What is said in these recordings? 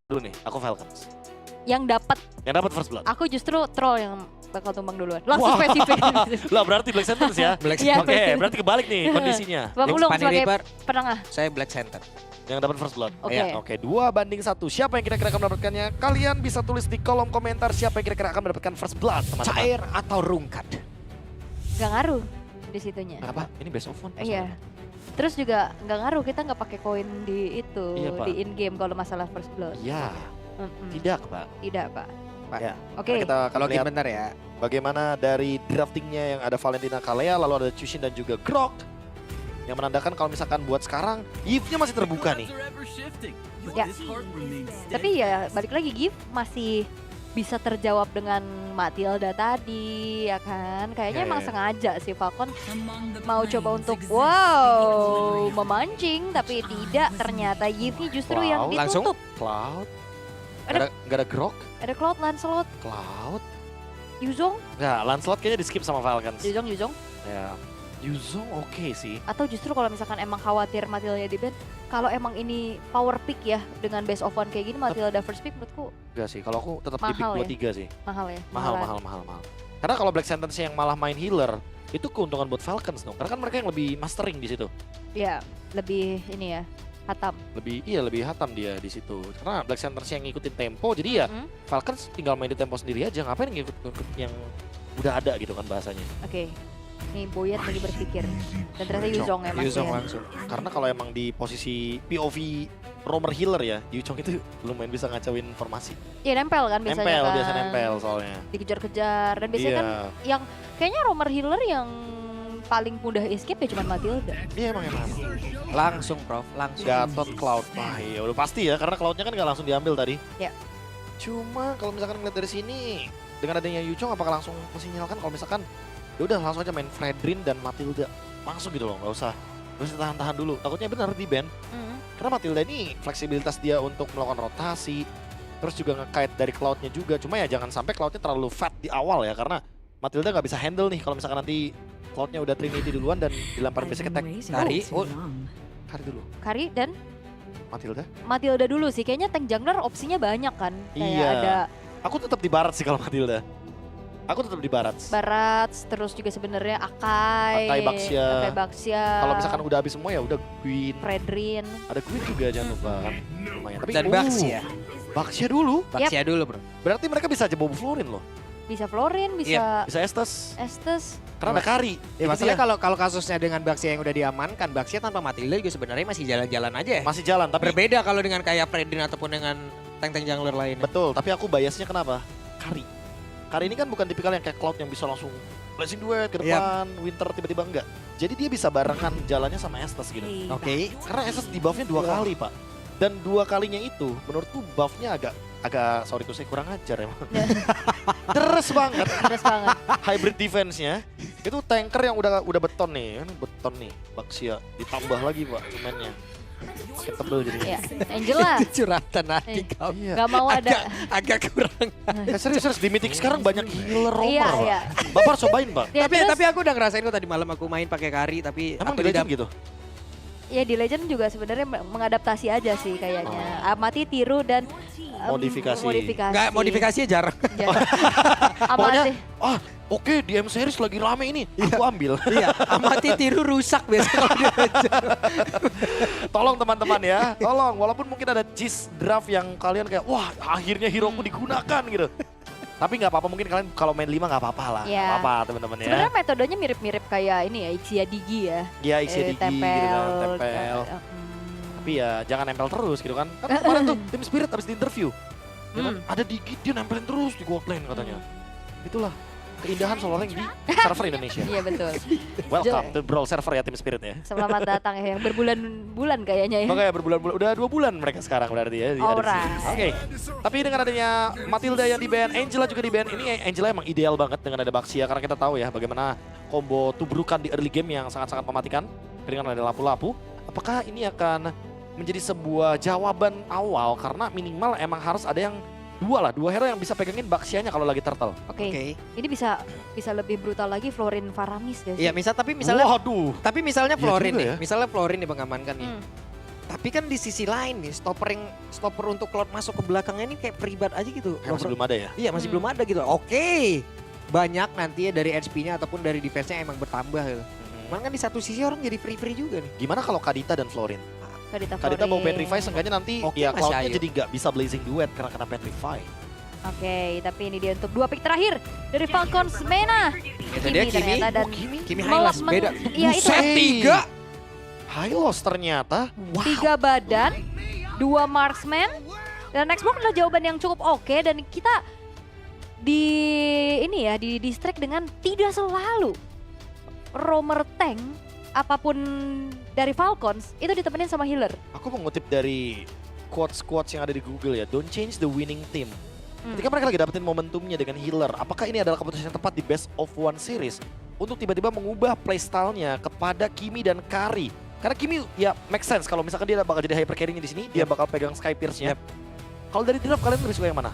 dulu nih, aku Falcons. Yang Yang dapat first blood. aku justru troll yang bakal tumbang duluan. Langsung Wah. spesifik. Lah berarti Black Sentence ya? Black Iya, Oke, berarti kebalik nih kondisinya. Bang Yang Ulung Spani sebagai Reaper, penengah. saya Black Center. Yang dapat first blood. Oke. Ya, Oke, 2-1. Siapa yang kira-kira akan mendapatkannya? Kalian bisa tulis di kolom komentar siapa yang kira-kira akan mendapatkan first blood, teman-teman. Cair atau rungkat? Gak ngaruh di situnya. Kenapa? Ini best of one. Iya. Terus juga nggak ngaruh, kita nggak pakai koin di itu, Iya, Pak. di in game kalau masalah first blood. Iya, Mm-mm. tidak, Pak. Tidak, Pak. Pak. Ya. Oke. Nah, kita akan Kalau lihat bentar ya. bagaimana dari draftingnya yang ada Valentina Kalea, lalu ada Chushin dan juga Grok. Yang menandakan kalau misalkan buat sekarang, Yves-nya masih terbuka nih. Ya. Tapi ya balik lagi Gift masih bisa terjawab dengan Matilda tadi ya kan. Kayaknya Ya, emang ya. sengaja sih Falcon mau coba untuk wow memancing, tapi tidak, ternyata Yves justru yang Wow, langsung? ditutup. Cloud. Ada- Gak ada Grok. Ada Cloud, Lancelot, Cloud. Yuzong, Nggak, Lancelot kayaknya di skip sama Falcons. Yuzong. Ya. Yuzong oke sih. Atau justru kalau misalkan emang khawatir Matilda di ban, kalau emang ini power pick ya dengan best of one kayak gini, Matilda first pick menurutku Enggak sih, kalau aku tetap di pick Mahal ya? 23 sih. mahal ya. Mahal. Mahalan. Karena kalau Black Sentence yang malah main healer, itu keuntungan buat Falcons dong. Karena kan mereka yang lebih mastering di situ. Ya, lebih ini ya, hatam. Lebih hatam dia di situ. Karena Black Sentence yang ngikutin tempo, jadi ya Hmm? Falcons tinggal main di tempo sendiri aja. Ngapain ngikut yang udah ada gitu kan bahasanya. Oke. Nih Boyet lagi berpikir. Dan ternyata Yuzong ya Mas. Yuzong ya. langsung. Karena kalau emang di posisi POV roamer healer ya, Yuchong itu lumayan bisa ngacauin formasi. Iya nempel kan biasanya Nempel, kan. biasa nempel soalnya. Dikejar-kejar. Dan biasanya Iya. kan yang kayaknya roamer healer yang paling mudah escape ya cuma Matilda. Iya emang. Langsung, Prof. Langsung. Gatot Cloud. Wah iya udah pasti ya, karena Cloudnya kan nggak langsung diambil tadi. Ya. Cuma kalau misalkan ngeliat dari sini, dengan adanya Yuchong apakah langsung mensinyalkan kalau misalkan ya udah langsung aja main Fredrin dan Matilda langsung gitu loh, nggak usah tahan-tahan dulu. Takutnya benar di ban. Hmm. Karena Matilda ini fleksibilitas dia untuk melakukan rotasi, terus juga ngekait dari Cloudnya juga. Cuma ya jangan sampai Cloudnya terlalu fat di awal ya, karena Matilda nggak bisa handle nih kalau misalkan nanti Cloudnya udah Trinity duluan dan dilempar basic attack. Tari, Kari dulu, Kari dan Matilda. Matilda dulu sih. Kayaknya tank jungler opsinya banyak kan. Kayak Iya. ada Aku tetap di barat sih kalau Matilda. Aku tetap di barat. Barat, terus juga sebenarnya Akai, Akai Baxia. Kalau misalkan udah habis semua ya udah Queen. Fredrin. Ada Queen juga jangan lupa kan. Lumayan. Tapi Dan Baxia. Baxia dulu. Baxia dulu, Bro. Berarti mereka bisa aja bobo Florin loh. Bisa Florin, bisa Bisa Estes. Estes. Karena ada Kari. Ya, Itu masalahnya dia. kalau kasusnya dengan Baxia yang udah diamankan, Baxia tanpa Matilda juga sebenarnya masih jalan-jalan aja ya. Masih jalan tapi Berbeda kalau dengan kayak Fredrin ataupun dengan tank-tank jungler lainnya. betul. Tapi aku biasnya kenapa? Kari. Kari ini kan bukan tipikal yang kayak Cloud yang bisa langsung blessing duet ke depan, Winter tiba-tiba enggak. Jadi dia bisa barengan jalannya sama Estes gitu. Iya. Oke. Karena Estes di buffnya 2 kali pak. Dan 2 kalinya itu menurutku buffnya agak sorry tuh saya kurang ajar emang. Deres banget. Terus banget. Hybrid defense-nya itu tanker yang udah beton nih. Kan beton nih Baxia. Ditambah lagi pak semennya. Makin tebel jadinya. Ya, Angela Curhatan hati Eh. kamu. Iya. nggak mau ada. Agak kurang. Ya, serius di Mythic sekarang banyak healer roamer Iya, pak. iya. Bapak harus cobain pak. Ya, tapi terus, tapi aku udah ngerasain kok tadi malam aku main pakai Kari tapi Emang aku di Legend gitu? ya di Legend juga sebenarnya mengadaptasi aja sih kayaknya. Amati, tiru dan Modifikasi. Enggak, modifikasinya jarang. Pokoknya, Amati. Oke di M series lagi rame ini, aku ambil. Iya, amati tiru rusak biasanya kalau dia Tolong teman-teman ya, tolong. Walaupun mungkin ada cheese draft yang kalian kayak, wah akhirnya hero-ku digunakan gitu. Tapi nggak apa-apa, mungkin kalian kalau main 5 nggak apa-apa lah. Iya. Nggak apa-apa teman-teman ya. Sebenarnya metodenya mirip-mirip kayak ini ya, Ixia Digi ya. Iya isi digi gitu kan, tempel. Tapi ya jangan nempel terus gitu kan. Kan kemarin tuh tim Spirit habis di interview. Ya kan, ada digi dia nempelin terus di gold lane katanya. Itulah keindahan solo lane di server Indonesia. Iya betul. Welcome to Brawl server ya tim Spirit ya. Selamat datang ya, yang berbulan-bulan kayaknya ya. Makanya berbulan-bulan, udah 2 bulan mereka sekarang berarti ya. di ada di sini. Alright. Oke, tapi dengan adanya Matilda yang di ban, Angela juga di ban, ini Angela emang ideal banget dengan ada Baxia. Karena kita tahu ya bagaimana combo tubrukan di early game yang sangat-sangat mematikan. Dengan ada lapu-lapu, apakah ini akan menjadi sebuah jawaban awal? Karena minimal emang harus ada yang dua hero yang bisa pegangin Baxianya kalau lagi turtle. Oke. Oke. Ini bisa lebih brutal lagi Florin Faramis gak sih? Iya, misalnya Waduh. tapi misalnya Iya Florin juga nih, ya. misalnya Florin nih mengamankan nih. Hmm. Tapi kan di sisi lain nih, stopper untuk Cloud masuk ke belakangnya ini kayak peribat aja gitu. Kayak masih belum ada ya? Iya masih belum ada gitu. Oke, banyak nanti ya dari HP-nya ataupun dari defense-nya emang bertambah gitu. Cuman kan di satu sisi orang jadi free juga nih. Gimana kalau Kadita dan Florin? Kadita Mau Florin. Petrify seenggaknya nanti Oke, ya masih Cloud-nya ayo. jadi nggak bisa Blazing Duet karena kena Petrify. Oke, tapi ini dia untuk 2 pick terakhir dari Falcons Mena. Itu dia Kimi. ternyata dan Kimi Highlights beda. Iya itu. Buset, 3. High loss ternyata. 3 badan, 2 marksman, dan Xbox adalah jawaban yang cukup oke dan kita di distract dengan tidak selalu roamer tank apapun dari Falcons itu ditemenin sama healer. Aku mengutip dari quotes-quotes yang ada di Google ya. Don't change the winning team. Ketika mereka lagi dapetin momentumnya dengan healer, apakah ini adalah keputusan yang tepat di best of one series untuk tiba-tiba mengubah playstyle-nya kepada Kimi dan Kari? Karena Kimi ya make sense kalau misalkan dia bakal jadi hyper carry-nya di sini, dia bakal pegang Sky Pierce-nya. Kalau dari draft kalian lebih suka yang mana?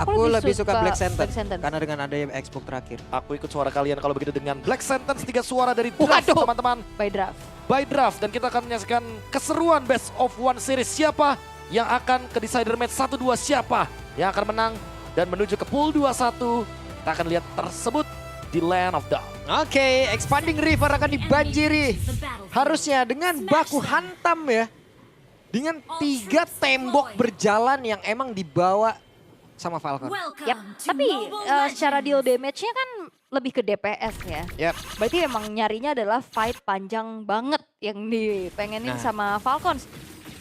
Aku lebih suka Black Sentence. Sentence karena dengan adanya Xbox terakhir. Aku ikut suara kalian kalau begitu dengan Black Sentence 3 suara dari draft teman-teman. By draft. By draft dan kita akan menyaksikan keseruan best of one series. Siapa yang akan ke decider match 1-2, siapa yang akan menang dan menuju ke pool 2-1. Kita akan lihat tersebut di Land of Dawn. Oke, Expanding River akan dibanjiri. Harusnya dengan baku hantam ya. Dengan 3 tembok berjalan yang emang dibawa sama Falcon. Yap, tapi secara deal damage-nya kan lebih ke DPS ya. Yap. Berarti emang nyarinya adalah fight panjang banget yang dipengenin sama Falcons.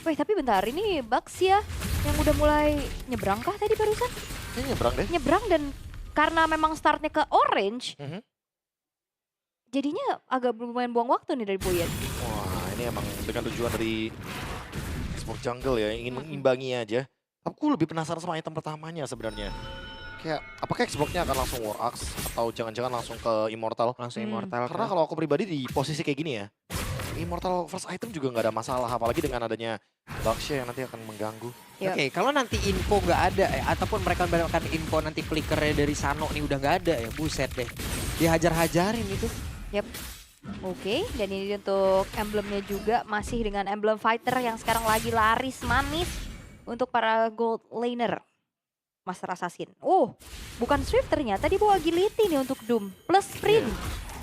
Wih, tapi bentar, ini Bucks ya yang udah mulai nyebrang kah tadi barusan? Ini nyebrang deh. Nyebrang dan karena memang startnya ke orange, jadinya agak lumayan buang waktu nih dari Boyan. Wah, ini emang dengan tujuan dari Xbox Jungle ya, ingin mengimbangi aja. Aku lebih penasaran sama item pertamanya sebenarnya. Kayak, apakah Xbox-nya akan langsung War Axe atau jangan-jangan langsung ke Immortal? Langsung Immortal. Karena kalau aku pribadi di posisi kayak gini ya, Immortal first item juga nggak ada masalah, apalagi dengan adanya Baxia yang nanti akan mengganggu. Oke, kalau nanti info nggak ada ataupun mereka mendapatkan info nanti flickernya dari Sano nih udah nggak ada ya, buset deh. Dihajar-hajarin itu. Yap. Oke, dan ini untuk emblemnya juga masih dengan emblem fighter yang sekarang lagi laris manis untuk para gold laner. Master Assassin. Oh, bukan Swift ternyata dia bawa agility nih untuk Doom plus sprint.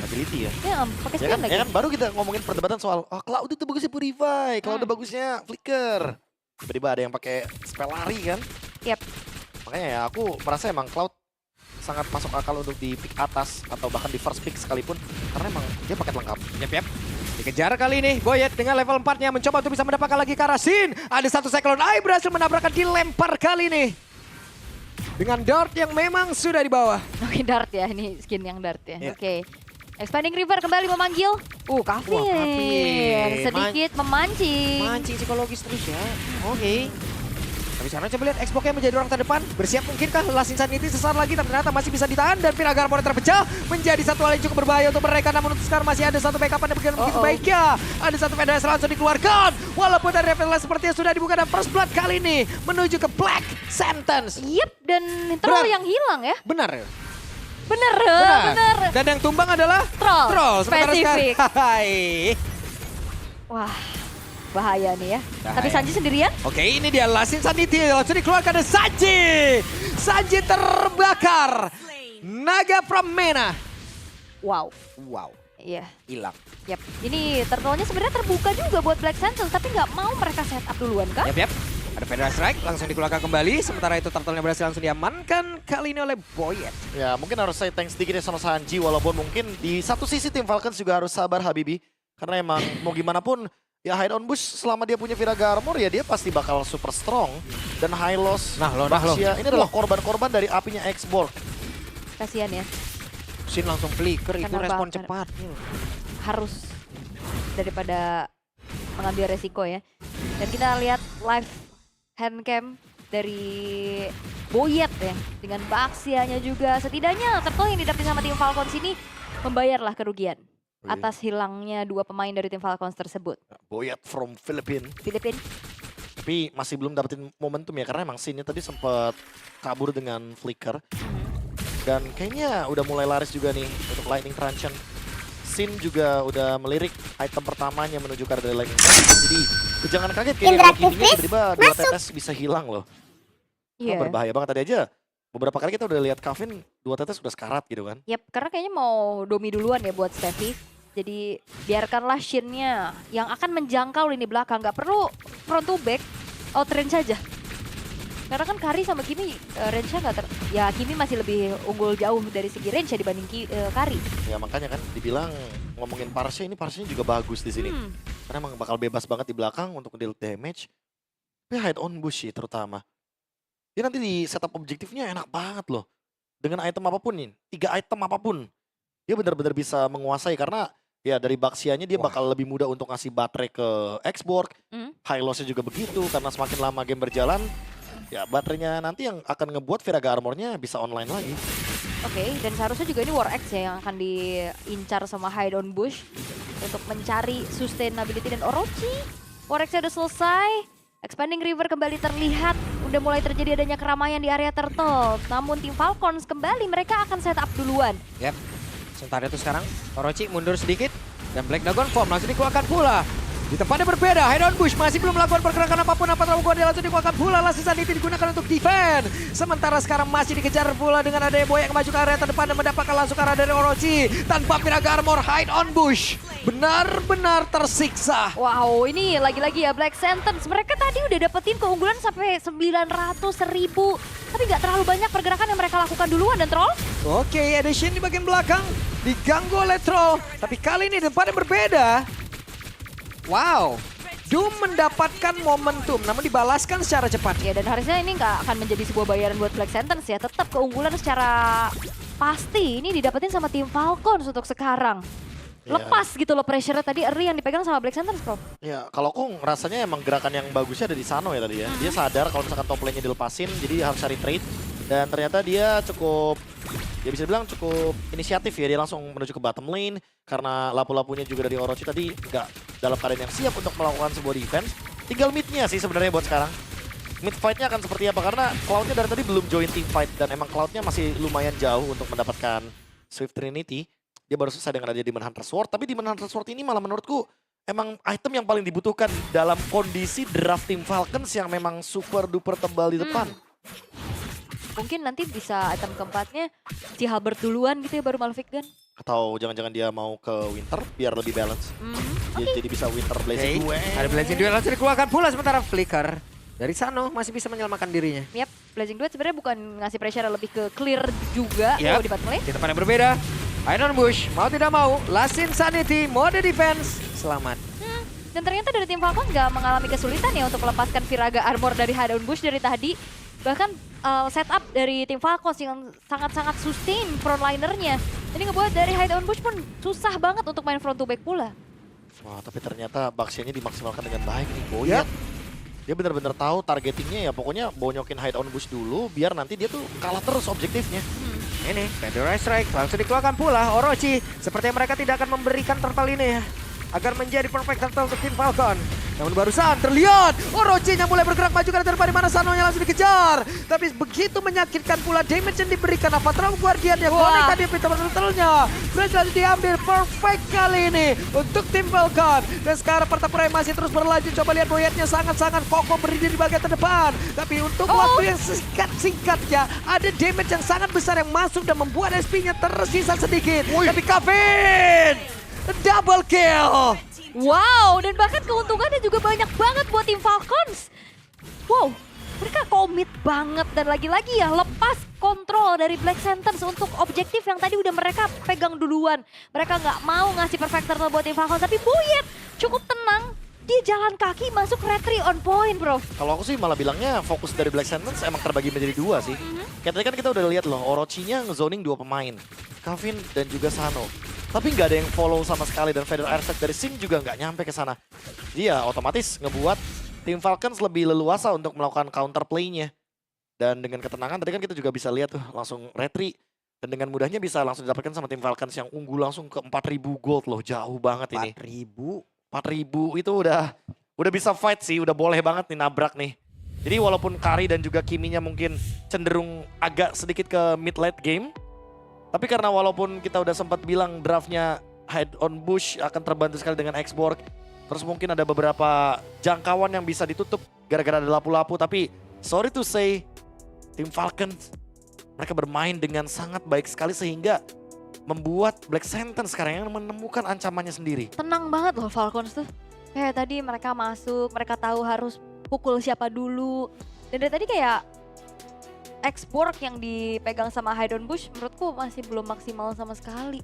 Ability ya. Ya, pakai Ya sprint kan, lagi. ya kan baru kita ngomongin perdebatan soal Cloud itu bagusnya Purify, Cloud bagusnya Flicker. Tiba-tiba ada yang pakai spell lari kan. Yap. Makanya ya aku merasa emang Cloud sangat masuk akal untuk di pick atas atau bahkan di first pick sekalipun karena emang dia paket lengkap. Yap. Dikejar kali ini Boyet dengan level 4-nya mencoba untuk bisa mendapatkan lagi Karasin. Ada satu Cyclone Eye berhasil menabrakkan dilempar kali ini. Dengan dart yang memang sudah di bawah. Oke, dart ya, ini skin yang dart ya. Ya. Oke. Expanding River kembali memanggil. Kavin. Kavin. Sedikit memancing. Mancing psikologis terus ya. Oke. Tapi sekarang coba lihat Xbox-nya menjadi orang terdepan. Bersiap mungkinkah Last Insanity sesaat lagi tapi ternyata masih bisa ditahan. Dan Pinagar Armor terpecah menjadi satu hal yang cukup berbahaya untuk mereka. Namun untuk sekarang masih ada satu backup yang begitu baiknya. Ada satu Vendors langsung dikeluarkan. Walaupun dari Revelation sepertinya sudah dibuka dan First Blood kali ini menuju ke Black Sentence. Yep, dan troll yang hilang ya. Benar ya? Bener. Dan yang tumbang adalah Troll. Sementara Spesifik. sekarang- Hai. Wah, bahaya nih ya. Bahaya. Tapi Sanji sendirian? Oke, ini dia Last Insanity langsung dikeluarkan dari Sanji. Sanji terbakar. Naga from Mena. Wow. Iya. Hilang. Yap. Ini turtle-nya sebenarnya terbuka juga buat Black Sentence, tapi nggak mau mereka setup duluan kan? Yap. Ada Federal Strike langsung dikeluarkan kembali. Sementara itu turtle-nya berhasil langsung diamankan kali ini oleh Boyet. Ya mungkin harus saya thanks sedikit ya sama Sanji walaupun mungkin di satu sisi tim Falcons juga harus sabar Habibi. Karena emang mau gimana pun ya hide on bush selama dia punya Viraga Armor ya dia pasti bakal super strong. Dan high loss, Baxia, ini adalah korban-korban dari apinya Xborg. Kasihan ya. Sin langsung flicker itu Karena respon bakar. cepat. Harus daripada mengambil resiko ya. Dan kita lihat live handcam dari Boyet ya. Dengan Baxianya juga. Setidaknya turtle yang didapetin sama tim Falcons ini membayarlah kerugian. Atas hilangnya 2 pemain dari tim Falcons tersebut. Boyet from Philippines. Filipin. Tapi masih belum dapetin momentum ya karena emang Sin-nya tadi sempat kabur dengan flicker. Dan kayaknya udah mulai laris juga nih untuk Lightning Truncheon. Sin juga udah melirik item pertamanya menuju ke arah dari Lightning Truncheon. Jadi Jangan kaget kayaknya kalau Interaktif Kiminya tiba-tiba 2 tetes bisa hilang loh. Iya. Berbahaya banget tadi aja. Beberapa kali kita udah lihat Kevin 2 tetes udah sekarat gitu kan. Yap, karena kayaknya mau domi duluan ya buat Steffi. Jadi biarkanlah Shin-nya yang akan menjangkau lini belakang. Gak perlu front to back, outrange saja. Karena kan Kari sama Kimi range-nya gak ya Kimi masih lebih unggul jauh dari segi range ya dibanding Kari. Ya makanya kan dibilang ngomongin Parse ini Parse juga bagus di sini. Karena emang bakal bebas banget di belakang untuk deal damage. Tapi hide on bush sih terutama. Dia nanti di setup objektifnya enak banget loh. Dengan item apapun nih, 3 item apapun. Dia benar-benar bisa menguasai karena ya dari Baxianya dia bakal lebih mudah untuk ngasih baterai ke X-Borg. High loss-nya juga begitu karena semakin lama game berjalan, ya baterainya nanti yang akan ngebuat Viraga Armor-nya bisa online lagi. Oke, dan seharusnya juga ini War X ya yang akan diincar sama Hide on Bush untuk mencari sustainability dan Orochi. War X-nya udah selesai. Expanding River kembali terlihat. Udah mulai terjadi adanya keramaian di area Turtle. Namun tim Falcons kembali mereka akan set up duluan. Yap. Sementara itu sekarang Orochi mundur sedikit dan Black Dragon Form langsung dikeluarkan pula. Di tempatnya berbeda, Hide on Bush masih belum melakukan pergerakan apapun apa terlalu dia langsung dikeluarkan pula. Lasisan itu digunakan untuk defend. Sementara sekarang masih dikejar pula dengan adanya Boy yang maju ke area terdepan dan mendapatkan langsung arah dari Orochi. Tanpa Viraga Armor, Hide on Bush benar-benar tersiksa. Wow, ini lagi-lagi ya Black Sentence. Mereka tadi udah dapetin keunggulan sampai 900, 1000. Tapi nggak terlalu banyak pergerakan yang mereka lakukan duluan dan Troll. Oke, Edition di bagian belakang diganggu oleh Troll. Tapi kali ini tempatnya berbeda. Wow, Doom mendapatkan momentum namun dibalaskan secara cepat. Ya dan harusnya ini nggak akan menjadi sebuah bayaran buat Black Sentence ya. Tetap keunggulan secara pasti ini didapetin sama tim Falcons untuk sekarang. Ya. Lepas gitu loh pressure-nya tadi Eri yang dipegang sama Black Sentence, Bro. Ya kalau aku rasanya emang gerakan yang bagusnya ada di Sano ya tadi ya. Dia sadar kalau misalkan top lane-nya dilepasin jadi dia harus cari trade. Dan ternyata dia cukup, ya bisa bilang cukup inisiatif ya. Dia langsung menuju ke bottom lane. Karena lapu-lapunya juga dari Orochi tadi nggak dalam keadaan yang siap untuk melakukan sebuah defense. Tinggal mid-nya sih sebenarnya buat sekarang. Mid fight-nya akan seperti apa? Karena Cloud-nya dari tadi belum join team fight. Dan emang Cloud-nya masih lumayan jauh untuk mendapatkan Swift Trinity. Dia baru selesai dengan adanya Demon Hunter Sword. Tapi Demon Hunter Sword ini malah menurutku emang item yang paling dibutuhkan dalam kondisi draft tim Falcons yang memang super duper tebal di depan. Mungkin nanti bisa item keempatnya si Halbert duluan gitu ya baru Malphite Gun. Atau jangan-jangan dia mau ke Winter biar lebih balance. Jadi bisa Winter Blazing Oke, Duel. ada Blazing Duel langsung dikeluarkan pula sementara Flicker dari Sano masih bisa menyelamatkan dirinya. Yap, Blazing Duet sebenarnya bukan ngasih pressure lebih ke clear juga Yap. di bottom lane. Di tempat yang berbeda, Iron Bush mau tidak mau, Last Insanity, mode defense, selamat. Dan ternyata dari tim Falcons nggak mengalami kesulitan ya untuk melepaskan Viraga Armor dari Hide on Bush dari tadi. Bahkan setup dari tim Falcons yang sangat-sangat sustain frontlinernya. Ini ngebuat dari Hide on Bush pun susah banget untuk main front to back pula. Wah, tapi ternyata Baxianya dimaksimalkan dengan baik nih. Boyet. Dia benar-benar tahu targetingnya ya. Pokoknya bonyokin Hide on Bush dulu biar nanti dia tuh kalah terus objektifnya. Ini, Pandora Strike langsung dikeluarkan pula Orochi. Sepertinya mereka tidak akan memberikan turtle ini ya. Agar menjadi perfect turtle untuk tim Falcon. Namun barusan terlihat Orochi-nya mulai bergerak maju ke arah depan di mana Sanonya langsung dikejar. Tapi begitu menyakitkan pula damage yang diberikan Avatar Guardian yang connect tadi pintu turtle-nya. Berhasil diambil perfect kali ini untuk tim Falcon. Dan sekarang pertempuran masih terus berlanjut. Coba lihat Boyetnya sangat-sangat kokoh berdiri di bagian terdepan. Tapi untuk waktu yang singkat-singkatnya ada damage yang sangat besar yang masuk dan membuat SP-nya tersisa sedikit. Tapi Kevin double kill. Wow, dan bahkan keuntungannya juga banyak banget buat tim Falcons. Wow, mereka komit banget dan lagi-lagi ya lepas kontrol dari Black Sentence untuk objektif yang tadi udah mereka pegang duluan. Mereka nggak mau ngasih perfect turtle buat tim Falcons, tapi Boyet cukup tenang. Dia jalan kaki masuk retry on point, bro. Kalau aku sih malah bilangnya fokus dari Black Sentence emang terbagi menjadi 2 sih. Kayak tadi kan kita udah lihat loh, Orochi-nya ngezoning 2 pemain. Kevin dan juga Sano. Tapi nggak ada yang follow sama sekali dan Vader Airstrike dari Sim juga nggak nyampe ke sana. Dia otomatis ngebuat tim Falcons lebih leluasa untuk melakukan counter play-nya. Dan dengan ketenangan tadi kan kita juga bisa lihat tuh langsung retry. Dan dengan mudahnya bisa langsung didapatkan sama tim Falcons yang unggul langsung ke 4.000 gold loh. Jauh banget ini. 4.000 itu udah bisa fight sih, udah boleh banget nih nabrak nih. Jadi walaupun Kari dan juga Kiminya mungkin cenderung agak sedikit ke mid late game. Tapi karena walaupun kita udah sempat bilang draftnya Hide on Bush akan terbantu sekali dengan X-Borg. Terus mungkin ada beberapa jangkauan yang bisa ditutup gara-gara ada lapu-lapu. Tapi sorry to say, tim Falcons mereka bermain dengan sangat baik sekali sehingga membuat Black Sentence sekarang yang menemukan ancamannya sendiri. Tenang banget loh Falcons tuh. Kayak tadi mereka masuk, mereka tahu harus pukul siapa dulu. Dan dari tadi kayak X-Borg yang dipegang sama Hydon Bush menurutku masih belum maksimal sama sekali.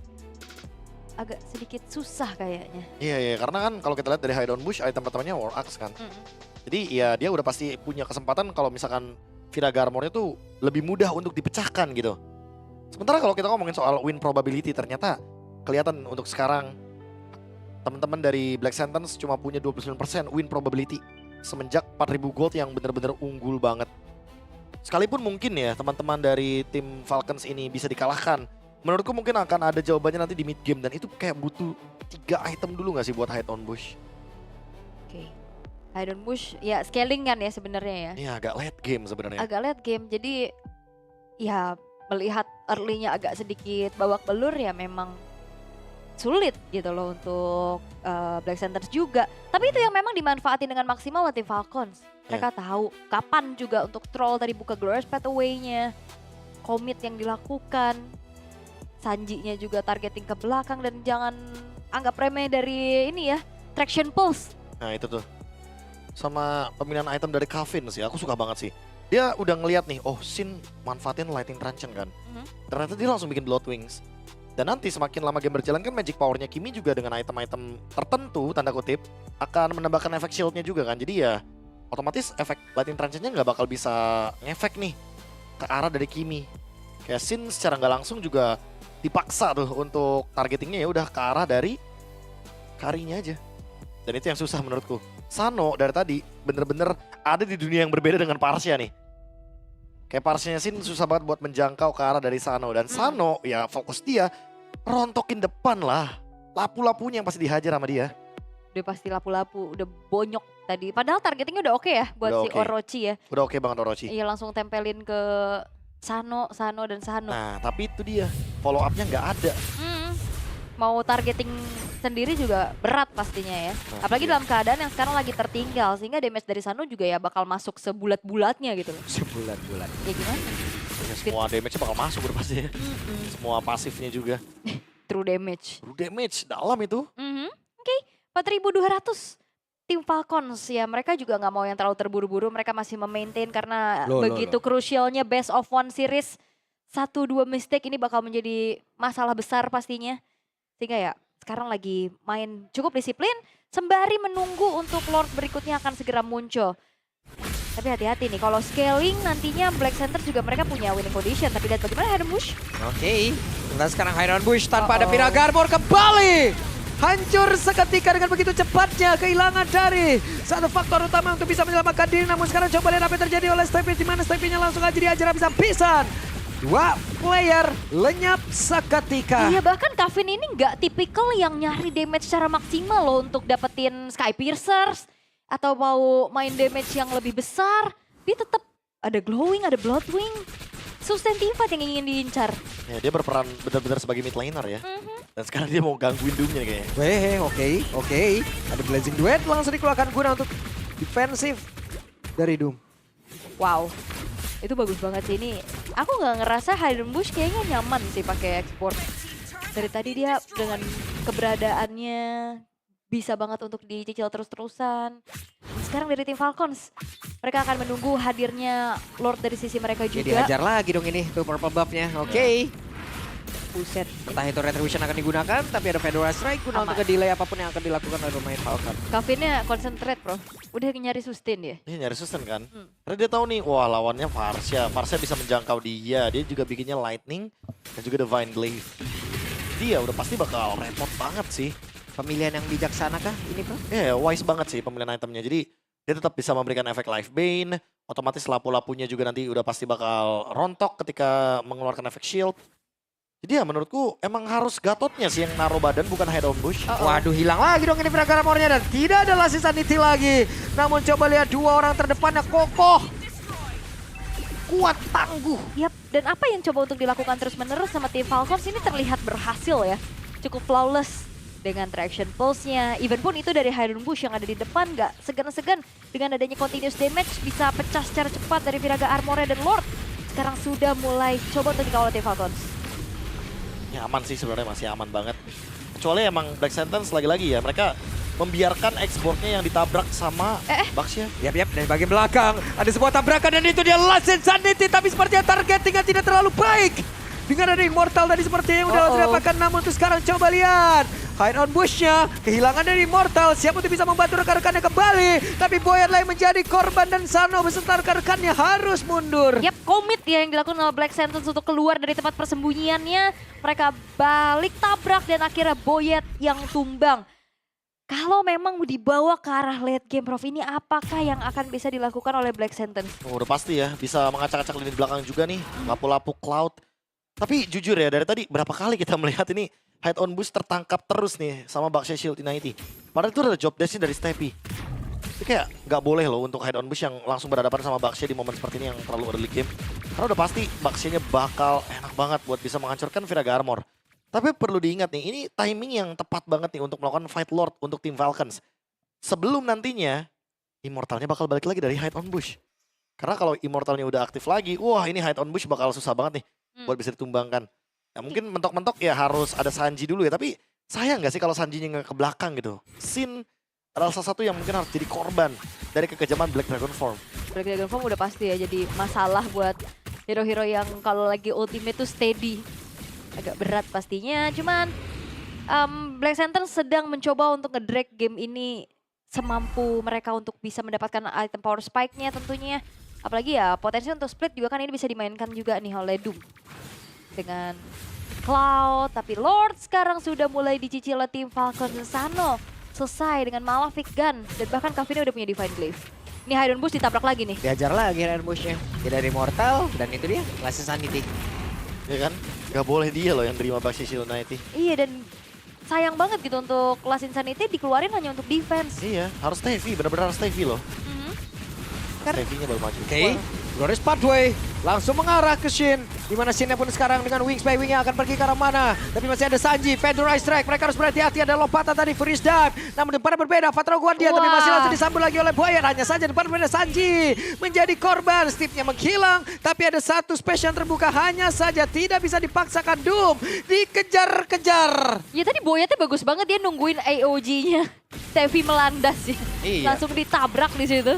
Agak sedikit susah kayaknya. Iya, karena kan kalau kita lihat dari Hydon Bush, item pertamanya War Axe kan. Jadi ya dia udah pasti punya kesempatan kalau misalkan Viraga Armor-nya tuh lebih mudah untuk dipecahkan gitu. Sementara kalau kita ngomongin soal win probability, ternyata kelihatan untuk sekarang teman-teman dari Black Sentence cuma punya 29% win probability semenjak 4.000 gold yang benar-benar unggul banget. Sekalipun mungkin ya teman-teman dari tim Falcons ini bisa dikalahkan, menurutku mungkin akan ada jawabannya nanti di mid game dan itu kayak butuh 3 item dulu gak sih buat Hydon Bush? Oke. Hydon Bush ya scaling kan ya sebenarnya ya. Iya agak late game sebenarnya. Agak late game jadi ya melihat early-nya agak sedikit babak belur ya memang sulit gitu loh untuk Black Sentence juga. Tapi itu yang memang dimanfaatin dengan maksimal oleh tim Falcons. Mereka tahu kapan juga untuk troll tadi buka Glorious Pathway-nya. Commit yang dilakukan. Sanji-nya juga targeting ke belakang dan jangan anggap remeh dari ini ya, traction pulse. Nah itu tuh. Sama pemilihan item dari Kavin sih, aku suka banget sih. Dia udah ngeliat nih, oh Sin manfaatin Lightning Truncheon kan. Ternyata dia langsung bikin Blood Wings. Dan nanti semakin lama game berjalan kan magic powernya Kimi juga dengan item-item tertentu, tanda kutip, akan menambahkan efek shieldnya juga kan. Jadi ya otomatis efek Lightning Truncheonnya nggak bakal bisa ngefek nih ke arah dari Kimi. Kayak Sin secara nggak langsung juga dipaksa tuh untuk targetingnya ya udah ke arah dari Karinya aja. Dan itu yang susah menurutku. Sano dari tadi bener-bener ada di dunia yang berbeda dengan Parsia nih. Kayak Parsianya Sin susah banget buat menjangkau ke arah dari Sano. Dan Sano ya fokus dia rontokin depan lah. Lapu-lapunya yang pasti dihajar sama dia. Udah pasti lapu-lapu, udah bonyok tadi. Padahal targetingnya udah oke ya buat Udah si oke. Orochi ya. Udah oke banget Orochi. Iya langsung tempelin ke Sano dan Sano. Nah tapi itu dia follow up-nya nggak ada. Mau targeting sendiri juga berat pastinya ya. Nah, Apalagi iya. dalam keadaan yang sekarang lagi tertinggal. Sehingga damage dari Sano juga ya bakal masuk sebulat-bulatnya gitu loh. Sebulan-bulan. Ya gimana? Ya, semua damage-nya bakal masuk udah pasti ya. Semua pasifnya juga. True damage. True damage dalam itu. Oke, 4.200. Tim Falcons ya mereka juga nggak mau yang terlalu terburu-buru. Mereka masih memaintain karena begitu krusialnya best of one series. 1-2 mistake ini bakal menjadi masalah besar pastinya. Sehingga ya sekarang lagi main cukup disiplin. Sembari menunggu untuk Lord berikutnya akan segera muncul. Tapi hati-hati nih kalau scaling nantinya Black Center juga mereka punya winning condition. Tapi lihat bagaimana Hydon Bush. Oke. Sementara sekarang Hydon Bush tanpa ada Viraga Armor kembali. Hancur seketika dengan begitu cepatnya, kehilangan dari satu faktor utama untuk bisa menyelamatkan diri. Namun sekarang coba lihat apa yang terjadi oleh Stevie, di mana Stevie-nya langsung aja diajar habis-habisan. 2 player lenyap seketika. Iya bahkan Kavin ini nggak tipikal yang nyari damage secara maksimal loh untuk dapetin Sky Piercers. Atau mau main damage yang lebih besar. Dia tetap ada glowing, ada bloodwing. Sustain teamfight yang ingin diincar. Ya, dia berperan benar-benar sebagai mid laner ya. Dan sekarang dia mau gangguin Doom-nya kayaknya. Weh, oke. Ada Blazing Duet langsung dikeluarkan guna untuk defensif dari Doom. Wow, itu bagus banget sih ini. Aku nggak ngerasa Hydon Bush kayaknya nyaman sih pakai export. Dari tadi dia dengan keberadaannya bisa banget untuk dicicil terus-terusan. Sekarang dari tim Falcons, mereka akan menunggu hadirnya Lord dari sisi mereka Jadi juga. dihajar lagi dong ini tuh purple buff-nya. Oke. Buset. Entah itu Retribution akan digunakan, tapi ada Fedora Strike guna Aman. untuk delay apapun yang akan dilakukan oleh pemain Falcon. Kavinnya concentrate bro, udah nyari sustain dia. Dia nyari sustain kan. Karena dia tahu nih, wah lawannya Farsia. Farsia bisa menjangkau dia. Dia juga bikinnya Lightning dan juga Divine Glaive. Dia udah pasti bakal repot banget sih. Pemilihan yang bijaksana kah ini bro? Ya, wise banget sih pemilihan itemnya. Jadi dia tetap bisa memberikan efek Life Bane. Otomatis lapu-lapunya juga nanti udah pasti bakal rontok ketika mengeluarkan efek shield. Jadi ya menurutku emang harus Gatotnya sih yang naruh badan bukan Hydon Bush. Waduh hilang lagi dong ini Viraga Armornya dan tidak ada Lasting Sanity lagi. Namun coba lihat 2 orang terdepannya kokoh. Kuat, tangguh. Yap, dan apa yang coba untuk dilakukan terus-menerus sama tim Falcons ini terlihat berhasil ya. Cukup flawless. dengan traction pulse-nya. Even pun itu dari Hidden Bush yang ada di depan nggak segan-segan dengan adanya continuous damage bisa pecah secara cepat dari Viraga Armornya dan Lord. Sekarang sudah mulai coba untuk dikawal oleh Falcons. Ya aman sih sebenarnya, masih aman banget. Kecuali emang Black Sentence lagi-lagi ya, mereka membiarkan X-Board-nya yang ditabrak sama Baxia. Yap, dari bagian belakang ada sebuah tabrakan dan itu dia Last Insanity, tapi sepertinya targetingnya tidak terlalu baik. Dengan ada Immortal tadi sepertinya yang udah terdapatkan, namun untuk sekarang coba lihat. Hide on Bush-nya, kehilangan dari Immortal, siap untuk bisa membantu rekan-rekannya kembali. Tapi Boyet lain menjadi korban dan Sano beserta rekan-rekannya harus mundur. Yap, komit ya yang dilakukan oleh Black Sentence untuk keluar dari tempat persembunyiannya. Mereka balik tabrak dan akhirnya Boyet yang tumbang. Kalau memang dibawa ke arah late game Prof, ini apakah yang akan bisa dilakukan oleh Black Sentence? Oh, udah pasti ya, bisa mengacak-acak lini belakang juga nih. Lapu-lapu Cloud. Tapi jujur ya, dari tadi berapa kali kita melihat ini Hide on Bush tertangkap terus nih sama Baxia Shield Infinity. Padahal itu ada job desk-nya dari Steppy. Itu kayak nggak boleh loh untuk Hide on Bush yang langsung berhadapan sama Baxia di momen seperti ini yang terlalu early game. Karena udah pasti Baxia-nya bakal enak banget buat bisa menghancurkan Viraga Armor. Tapi perlu diingat nih, ini timing yang tepat banget nih untuk melakukan Fight Lord untuk tim Falcons. Sebelum nantinya, Immortalnya bakal balik lagi dari Hide on Bush. Karena kalau Immortalnya udah aktif lagi, wah ini Hide on Bush bakal susah banget nih buat bisa ditumbangkan. Ya mungkin mentok-mentok ya harus ada Sanji dulu ya, tapi sayang gak sih kalau Sanjinya nggak ke belakang gitu. Sin adalah salah satu yang mungkin harus jadi korban dari kekejaman Black Dragon Form. Black Dragon Form udah pasti ya jadi masalah buat hero-hero yang kalau lagi ultimate tuh steady. Agak berat pastinya, cuman Black Sentence sedang mencoba untuk nge-drag game ini semampu mereka untuk bisa mendapatkan item power spike-nya tentunya. Apalagi ya potensi untuk split juga kan ini bisa dimainkan juga nih oleh Doom. Dengan Cloud, tapi Lord sekarang sudah mulai dicicil oleh tim Falcon dan Sano. Selesai dengan Malefic Gun dan bahkan Kavini udah punya Divine Glaive. Ini Hidden Bush ditabrak lagi nih. Diajar lagi Hidden Bush-nya. Tidak ada Immortal dan itu dia Last Insanity. Ya kan? Gak boleh dia loh yang terima Baxia Shield Infinity. Iya dan sayang banget gitu untuk Last Insanity dikeluarin hanya untuk defense. Iya, harus Stevie, benar-benar harus Stevie loh. Stevie-nya baru maju. Oke, Glorious Pathway langsung mengarah ke Shin. Dimana Shinnya pun sekarang dengan Wings by Wing-nya akan pergi ke arah mana. Tapi masih ada Sanji, Fedora Strike. Mereka harus berhati-hati, ada lompatan tadi, Freeze Dive. Namun depan berbeda, Fatra Guardian. Tapi masih langsung disambut lagi oleh Boyet. Hanya saja depan berbeda Sanji menjadi korban. Steve-nya menghilang, tapi ada satu space yang terbuka. Hanya saja tidak bisa dipaksakan. Doom dikejar-kejar. Ya tadi Boyetnya bagus banget, dia nungguin AOG-nya. Stevie melandas ya. Iya. Langsung ditabrak di situ.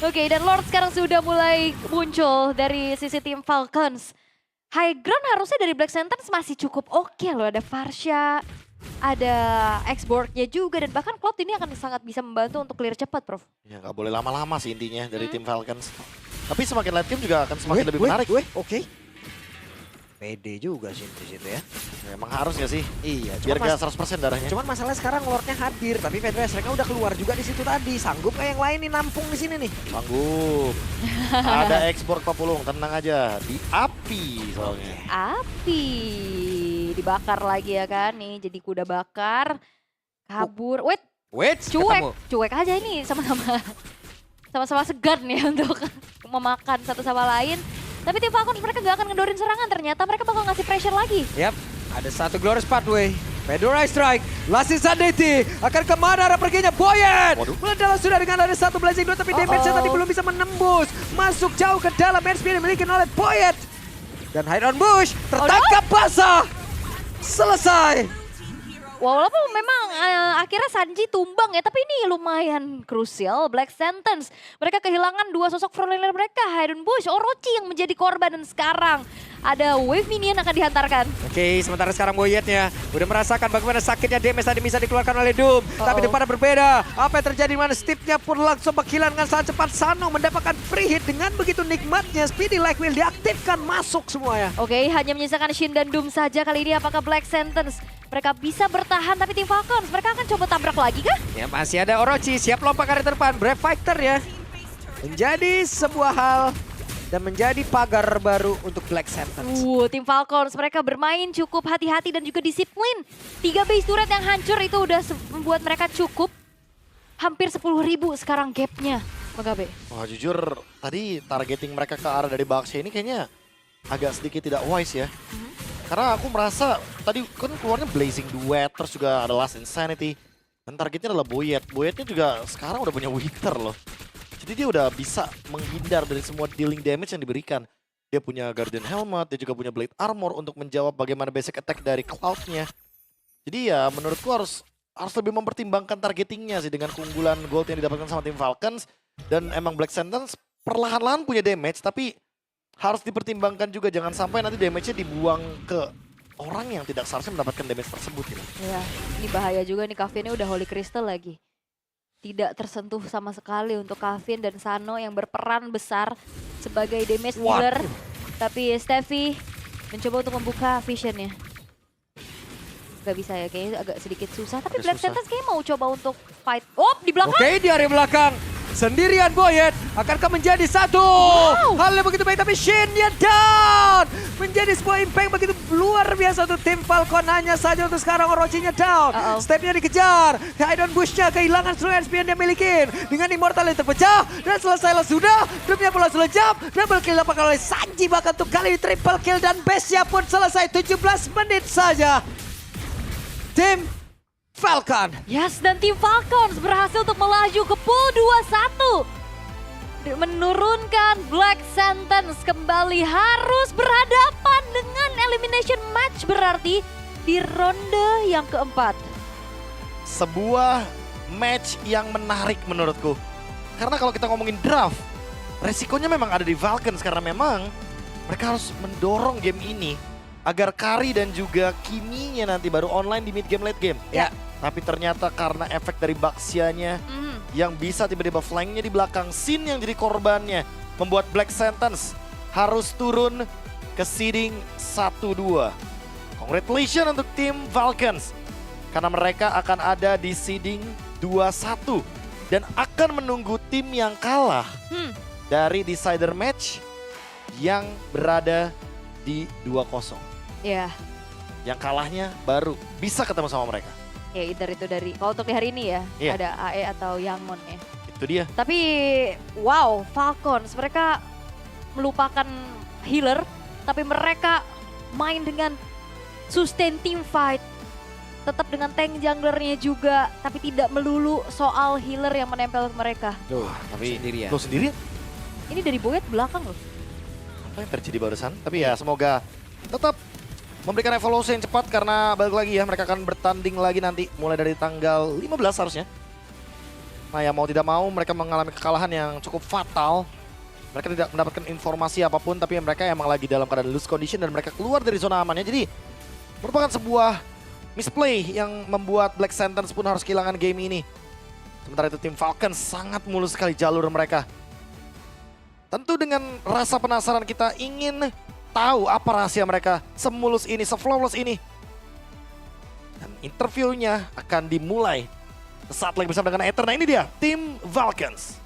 Oke, dan Lord sekarang sudah mulai muncul dari sisi tim Falcons. High ground harusnya dari Black Sentence masih cukup oke loh. Ada Farsha, ada X-Board-nya juga. Dan bahkan Cloud ini akan sangat bisa membantu untuk clear cepat, Prof. Ya nggak boleh lama-lama sih intinya dari tim Falcons. Tapi semakin late game juga akan semakin lebih menarik. Oke. Pede juga sih di situ ya. Memang harus gak sih? Iya, Biar gak 100% darahnya. Cuman masalahnya sekarang Lordnya hadir, tapi Fedora Strike-nya udah keluar juga di situ tadi. Sanggup kayak yang lain nih nampung di sini nih? Sanggup. Ada ekspor Papulung, tenang aja. Di api soalnya. Api dibakar lagi ya kan nih, jadi kuda bakar. Kabur. Wait, Cuek aja ini sama-sama segan ya untuk memakan satu sama lain. Tapi tim Falcons mereka gak akan ngedorin serangan, ternyata mereka bakal ngasih pressure lagi. Yap, ada satu Glorious Pathway. Fedora Strike, Last Insanity akan kemana arah perginya Boyet? Meledak sudah dengan ada satu Blazing Dot, tapi damage-nya tadi belum bisa menembus. Masuk jauh ke dalam airspeed yang dimiliki oleh Boyet. Dan Hide on Bush tertangkap basah. Selesai. Walaupun memang akhirnya Sanji tumbang ya, tapi ini lumayan krusial. Black Sentence, mereka kehilangan dua sosok frontliner mereka, Hidden Bush, Orochi yang menjadi korban dan sekarang ada wave minion akan dihantarkan. Oke, sementara sekarang Boyetnya udah merasakan bagaimana sakitnya damage tadi bisa dikeluarkan oleh Doom. Tapi depannya berbeda. Apa yang terjadi, mana Steve-nya pun langsung menghilang dengan sangat cepat. Sano mendapatkan free hit dengan begitu nikmatnya. Speedy Like Will diaktifkan, masuk semuanya. Oke, hanya menyisakan Shin dan Doom saja kali ini. Apakah Black Sentence mereka bisa bertahan, tapi tim Falcons mereka akan coba tabrak lagi kah? Ya masih ada Orochi, siap lompat ke arah depan. Brave Fighter ya. Menjadi sebuah hal dan menjadi pagar baru untuk Black Sentence. Tim Falcons mereka bermain cukup hati-hati dan juga disiplin. 3 base turret yang hancur itu udah membuat mereka cukup. Hampir 10.000 sekarang gapnya, Magabe. Wah jujur, tadi targeting mereka ke arah dari Baxia ini kayaknya agak sedikit tidak wise ya. Karena aku merasa tadi kan keluarnya Blazing Duet, terus juga ada Last Insanity. Dan targetnya adalah Boyet. Boyetnya juga sekarang udah punya Wither loh. Jadi dia udah bisa menghindar dari semua dealing damage yang diberikan. Dia punya Guardian Helmet, dia juga punya Blade Armor untuk menjawab bagaimana basic attack dari Cloud-nya. Jadi ya menurutku harus lebih mempertimbangkan targetingnya sih dengan keunggulan gold yang didapatkan sama tim Falcons. Dan emang Black Sentence perlahan-lahan punya damage, tapi harus dipertimbangkan juga jangan sampai nanti damage-nya dibuang ke orang yang tidak seharusnya mendapatkan damage tersebut gitu. Ya, ini bahaya juga nih, Kevin ini udah Holy Crystal lagi. Tidak tersentuh sama sekali untuk Kevin dan Sano yang berperan besar sebagai damage dealer. Tapi Steffi mencoba untuk membuka visionnya. Gak bisa ya, kayaknya agak sedikit susah. Tapi Black Sentence kayaknya mau coba untuk fight. Oh, di belakang. Oke, di area belakang. Sendirian Boyet, akankah menjadi satu? Hal yang begitu baik, tapi Shin-nya down. Menjadi sebuah impact begitu luar biasa untuk tim Falcon. Hanya saja untuk sekarang Orochinya down. Stepnya dikejar. Hidden Bush-nya kehilangan seluruh SP yang dia miliki. Dengan Immortal yang terpecah. Dan selesailah sudah. Drumnya pula sudah jump. Double kill dilakukan oleh Sanji. Bahkan untuk kali ini triple kill. Dan base-nya pun selesai 17 menit saja. Tim Falcon. Yes, dan tim Falcons berhasil untuk melaju ke pool 2-1. Menurunkan Black Sentence kembali harus berhadapan dengan elimination match berarti di ronde yang keempat. Sebuah match yang menarik menurutku. Karena kalau kita ngomongin draft, resikonya memang ada di Falcons karena memang mereka harus mendorong game ini agar Kari dan juga Kimi-nya nanti baru online di mid game late game. Ya. Tapi ternyata karena efek dari Baxia-nya yang bisa tiba-tiba flanknya di belakang, Sin yang jadi korbannya membuat Black Sentence harus turun ke seeding 1-2. Congratulations untuk tim Falcons karena mereka akan ada di seeding 2-1 dan akan menunggu tim yang kalah dari decider match yang berada di 2-0. Ya. Yang kalahnya baru bisa ketemu sama mereka. Ya, either itu dari, kalau untuk di hari ini ya, Iya. ada AE atau Yangon ya. Itu dia. Tapi wow, Falcons mereka melupakan healer, tapi mereka main dengan sustain team fight. Tetap dengan tank junglernya juga, tapi tidak melulu soal healer yang menempel ke mereka. Tapi sendirian. lo sendirian? Ini dari Boyet belakang loh. Apa yang terjadi barusan? Tapi ya semoga tetap memberikan evolusi yang cepat karena balik lagi ya mereka akan bertanding lagi nanti mulai dari tanggal 15 harusnya. Nah ya mau tidak mau mereka mengalami kekalahan yang cukup fatal. Mereka tidak mendapatkan informasi apapun tapi mereka emang lagi dalam keadaan loose condition dan mereka keluar dari zona amannya. Jadi merupakan sebuah misplay yang membuat Black Sentence pun harus kehilangan game ini. Sementara itu tim Falcon sangat mulus sekali jalur mereka. Tentu dengan rasa penasaran kita ingin tahu apa rahasia mereka semulus ini, seflawless ini. Dan interviewnya akan dimulai saat lagi bersama dengan Ether. Nah ini dia, tim Falcons.